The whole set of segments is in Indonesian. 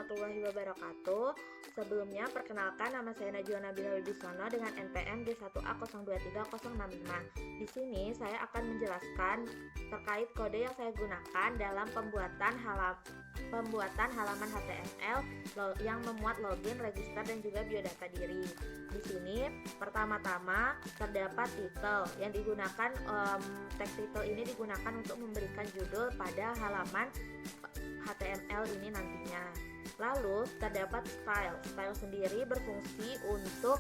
warahmatullahi wabarakatuh. Sebelumnya, perkenalkan nama saya Najwa Nabila Wibisono dengan NPM D1A023065. Di sini saya akan menjelaskan terkait kode yang saya gunakan dalam pembuatan halaman HTML yang memuat login, register, dan juga biodata diri. Di sini pertama-tama terdapat title yang digunakan, teks title ini digunakan untuk memberikan judul pada halaman HTML ini nantinya. Lalu terdapat style sendiri berfungsi untuk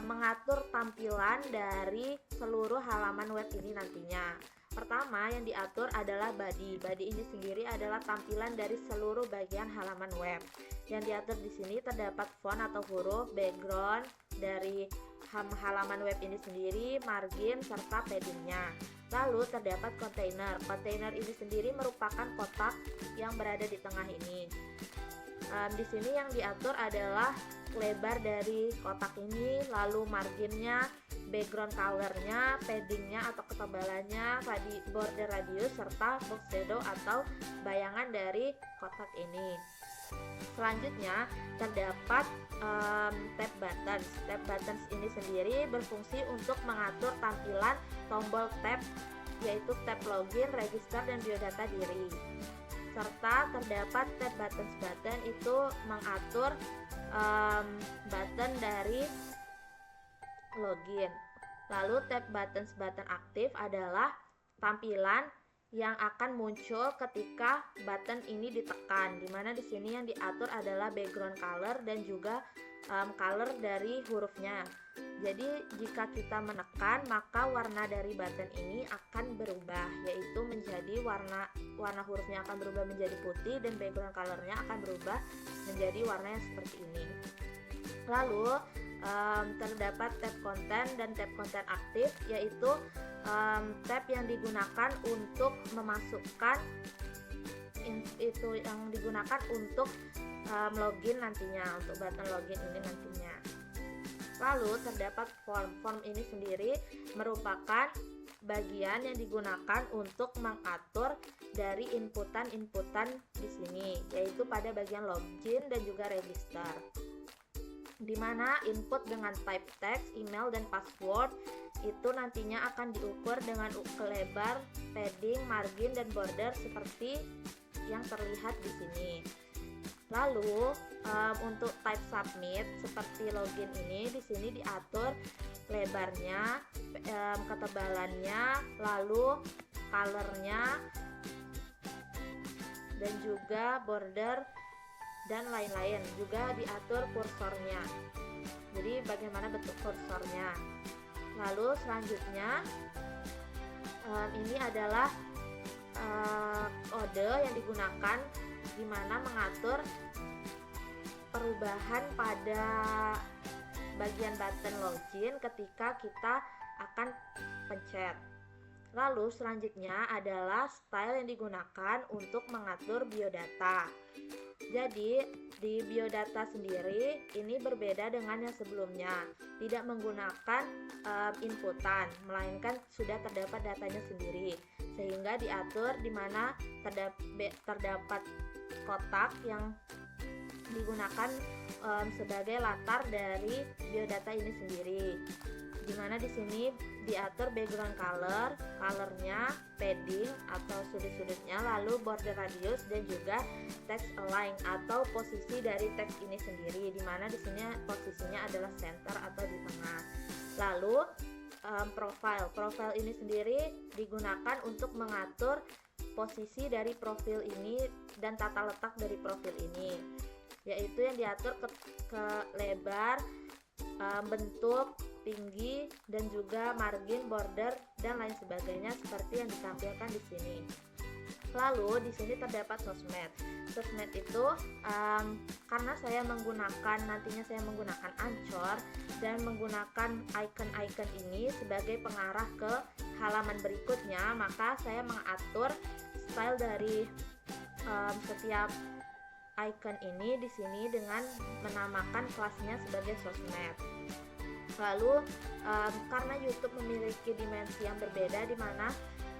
mengatur tampilan dari seluruh halaman web ini nantinya. Pertama yang diatur adalah body ini sendiri adalah tampilan dari seluruh bagian halaman web. Yang diatur di sini terdapat font atau huruf, background dari halaman web ini sendiri, margin, serta paddingnya. Lalu terdapat container ini sendiri merupakan kotak yang berada di tengah ini. Di sini yang diatur adalah lebar dari kotak ini, lalu marginnya, background colornya, paddingnya atau ketebalannya, border radius, serta box shadow atau bayangan dari kotak ini. Selanjutnya terdapat tab buttons. Tab buttons ini sendiri berfungsi untuk mengatur tampilan tombol tab, yaitu tab login, register, dan biodata diri. Serta terdapat tab button itu mengatur button dari login. Lalu tab button aktif adalah tampilan yang akan muncul ketika button ini ditekan, dimana di sini yang diatur adalah background color dan juga color dari hurufnya. Jadi jika kita menekan, maka warna dari button ini akan berubah, yaitu menjadi warna hurufnya akan berubah menjadi putih dan background colornya akan berubah menjadi warna yang seperti ini. Lalu terdapat tab content dan tab content aktif, yaitu tab yang digunakan untuk memasukkan itu yang digunakan untuk login nantinya, untuk button login ini nantinya. Lalu terdapat form ini sendiri merupakan bagian yang digunakan untuk mengatur dari inputan di sini, yaitu pada bagian login dan juga register, di mana input dengan type text, email, dan password itu nantinya akan diukur dengan lebar, padding, margin, dan border seperti yang terlihat di sini. Lalu untuk type submit seperti login ini di sini diatur lebarnya, ketebalannya, lalu colornya, dan juga border dan lain-lain. Juga diatur kursornya, jadi bagaimana bentuk kursornya. Lalu selanjutnya ini adalah kode yang digunakan di mana mengatur perubahan pada bagian button login ketika kita akan pencet. Lalu selanjutnya adalah style yang digunakan untuk mengatur biodata. Jadi di biodata sendiri ini berbeda dengan yang sebelumnya, tidak menggunakan inputan, melainkan sudah terdapat datanya sendiri, sehingga diatur di mana terdapat kotak yang digunakan sebagai latar dari biodata ini sendiri, dimana di sini diatur background colornya, padding atau sudut-sudutnya, lalu border radius, dan juga text align atau posisi dari teks ini sendiri, dimana di sini posisinya adalah center atau di tengah. Lalu profile ini sendiri digunakan untuk mengatur posisi dari profil ini dan tata letak dari profil ini, yaitu yang diatur ke lebar, bentuk, tinggi, dan juga margin, border, dan lain sebagainya seperti yang ditampilkan di sini. Lalu di sini terdapat sosmed. Sosmed itu karena nantinya saya menggunakan Anchor dan menggunakan icon-icon ini sebagai pengarah ke halaman berikutnya, maka saya mengatur style dari setiap icon ini di sini dengan menamakan kelasnya sebagai sosmed. Lalu karena YouTube memiliki dimensi yang berbeda di mana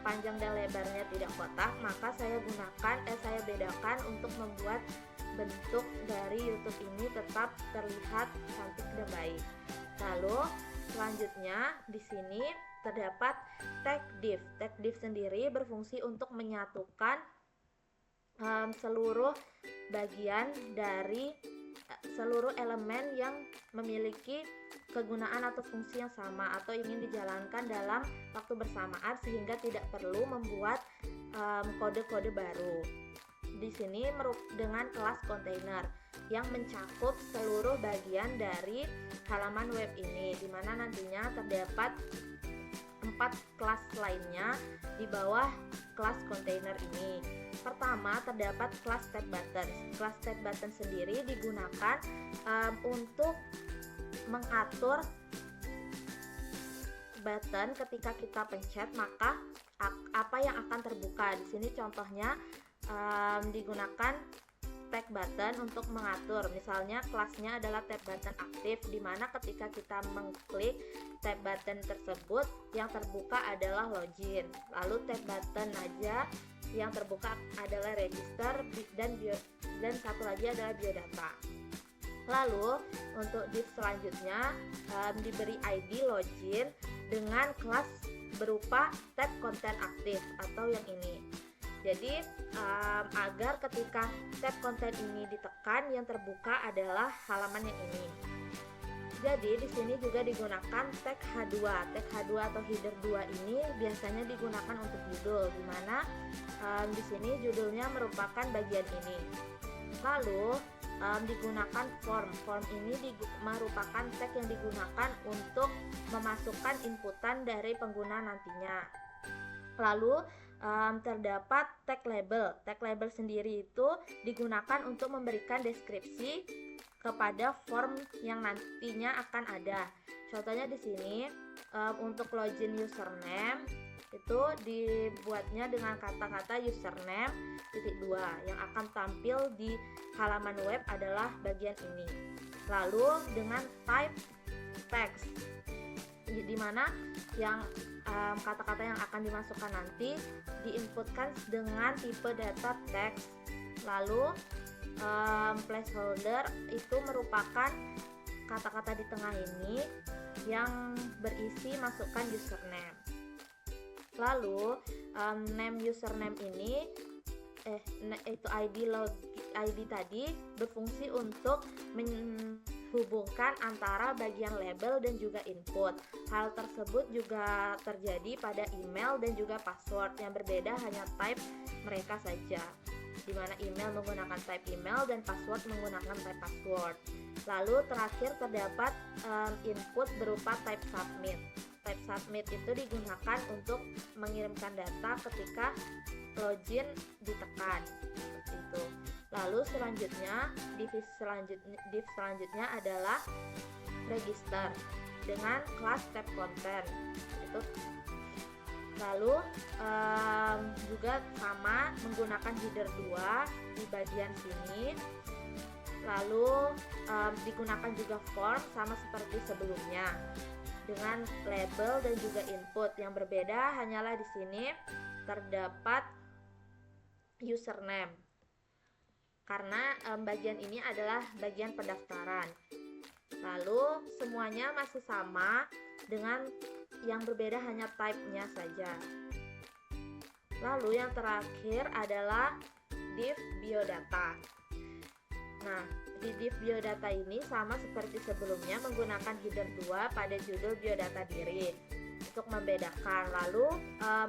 panjang dan lebarnya tidak kotak, maka saya bedakan untuk membuat bentuk dari YouTube ini tetap terlihat cantik dan baik. Lalu selanjutnya di sini terdapat tag div. Tag div sendiri berfungsi untuk menyatukan seluruh bagian dari seluruh elemen yang memiliki kegunaan atau fungsi yang sama atau ingin dijalankan dalam waktu bersamaan sehingga tidak perlu membuat kode-kode baru. Di sini dengan kelas kontainer yang mencakup seluruh bagian dari halaman web ini, di mana nantinya terdapat 4 kelas lainnya di bawah kelas kontainer ini. Pertama, terdapat kelas tab button. Kelas tab button sendiri digunakan untuk mengatur button ketika kita pencet, maka apa yang akan terbuka. Di sini contohnya digunakan tag button untuk mengatur. Misalnya kelasnya adalah tab button aktif, di mana ketika kita mengklik tab button tersebut yang terbuka adalah login. Lalu tab button aja yang terbuka adalah register dan satu lagi adalah biodata. Lalu untuk div selanjutnya diberi ID login dengan kelas berupa tab konten aktif atau yang ini. Jadi agar ketika tab konten ini ditekan, yang terbuka adalah halaman yang ini. Jadi di sini juga digunakan tag H2. Tag H2 atau header 2 ini biasanya digunakan untuk judul, di mana di sini judulnya merupakan bagian ini. Lalu digunakan form. Form ini merupakan tag yang digunakan untuk memasukkan inputan dari pengguna nantinya. Lalu terdapat tag label. Tag label sendiri itu digunakan untuk memberikan deskripsi kepada form yang nantinya akan ada. Contohnya di sini untuk login username itu dibuatnya dengan kata-kata username .2 yang akan tampil di halaman web adalah bagian ini. Lalu dengan type text, di mana yang kata-kata yang akan dimasukkan nanti diinputkan dengan tipe data text. Lalu placeholder itu merupakan kata-kata di tengah ini yang berisi masukkan username. Lalu name username ini itu ID tadi berfungsi untuk menghubungkan antara bagian label dan juga input. Hal tersebut juga terjadi pada email dan juga password, yang berbeda hanya type mereka saja, di mana email menggunakan type email dan password menggunakan type password. Lalu terakhir terdapat input berupa type submit. Type submit itu digunakan untuk mengirimkan data ketika login ditekan, seperti itu. Lalu selanjutnya div selanjutnya adalah register dengan kelas tab content itu. Lalu juga sama menggunakan header 2 di bagian sini. Lalu digunakan juga form sama seperti sebelumnya dengan label dan juga input. Yang berbeda hanyalah di sini terdapat username, karena bagian ini adalah bagian pendaftaran. Lalu semuanya masih sama, dengan yang berbeda hanya type-nya saja. Lalu yang terakhir adalah div biodata. Nah, di div biodata ini sama seperti sebelumnya menggunakan header 2 pada judul biodata diri untuk membedakan. Lalu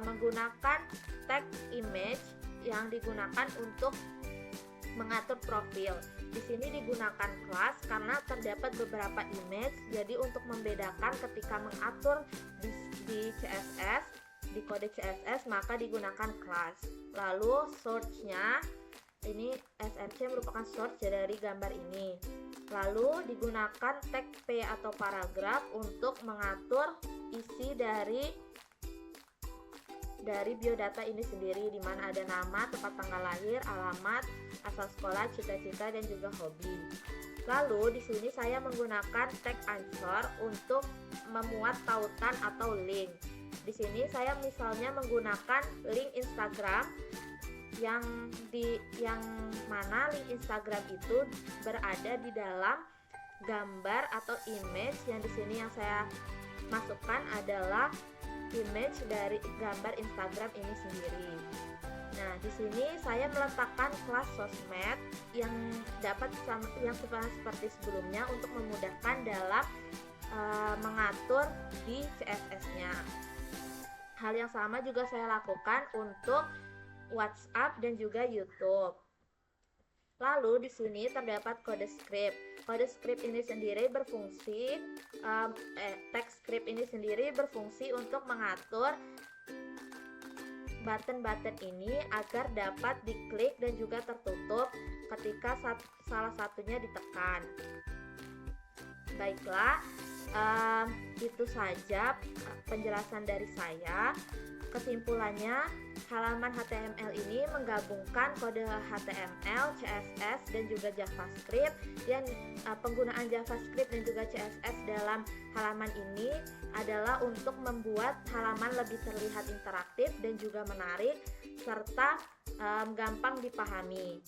menggunakan tag image yang digunakan untuk mengatur profil. Di sini digunakan kelas karena terdapat beberapa image. Jadi untuk membedakan ketika mengatur di CSS, di kode CSS, maka digunakan kelas. Lalu source-nya ini src merupakan source dari gambar ini. Lalu digunakan tag p atau paragraf untuk mengatur isi dari biodata ini sendiri, di mana ada nama, tempat tanggal lahir, alamat, asal sekolah, cita-cita, dan juga hobi. Lalu di sini saya menggunakan tag answer untuk memuat tautan atau link. Di sini saya misalnya menggunakan link Instagram yang mana link Instagram itu berada di dalam gambar atau image yang di sini yang saya masukkan adalah image dari gambar Instagram ini sendiri. Nah, di sini saya meletakkan kelas sosmed yang seperti sebelumnya untuk memudahkan dalam mengatur di CSS-nya. Hal yang sama juga saya lakukan untuk WhatsApp dan juga YouTube. Lalu di sini terdapat kode script. Kode script ini sendiri berfungsi, text script ini sendiri berfungsi untuk mengatur button-button ini agar dapat diklik dan juga tertutup ketika salah satunya ditekan. Baiklah, itu saja penjelasan dari saya. Kesimpulannya, halaman HTML ini menggabungkan kode HTML, CSS, dan juga JavaScript. Dan penggunaan JavaScript dan juga CSS dalam halaman ini adalah untuk membuat halaman lebih terlihat interaktif dan juga menarik, serta gampang dipahami.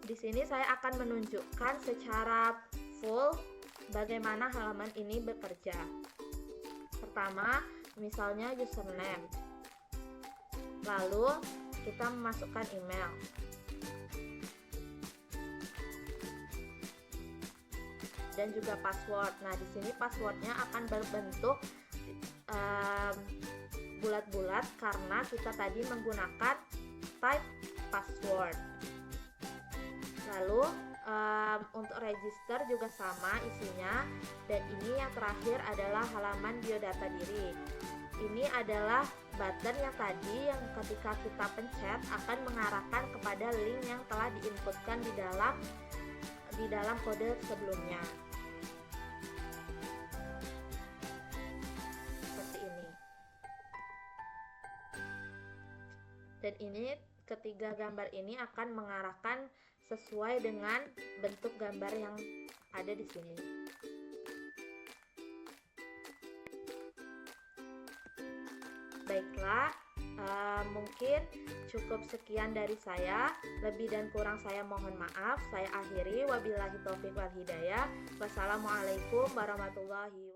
Di sini saya akan menunjukkan secara full bagaimana halaman ini bekerja. Pertama, misalnya username. Lalu kita memasukkan email. Dan juga password. Nah, di sini passwordnya akan berbentuk bulat-bulat karena kita tadi menggunakan type password. Lalu untuk register juga sama isinya, dan ini yang terakhir adalah halaman biodata diri. Ini adalah button yang tadi yang ketika kita pencet akan mengarahkan kepada link yang telah diinputkan di dalam kode sebelumnya. Seperti ini. Dan ini ketiga gambar ini akan mengarahkan sesuai dengan bentuk gambar yang ada di sini. Baiklah, mungkin cukup sekian dari saya. Lebih dan kurang saya mohon maaf. Saya akhiri. Wabillahi taufiq wal hidayah. Wassalamualaikum warahmatullahi wabarakatuh.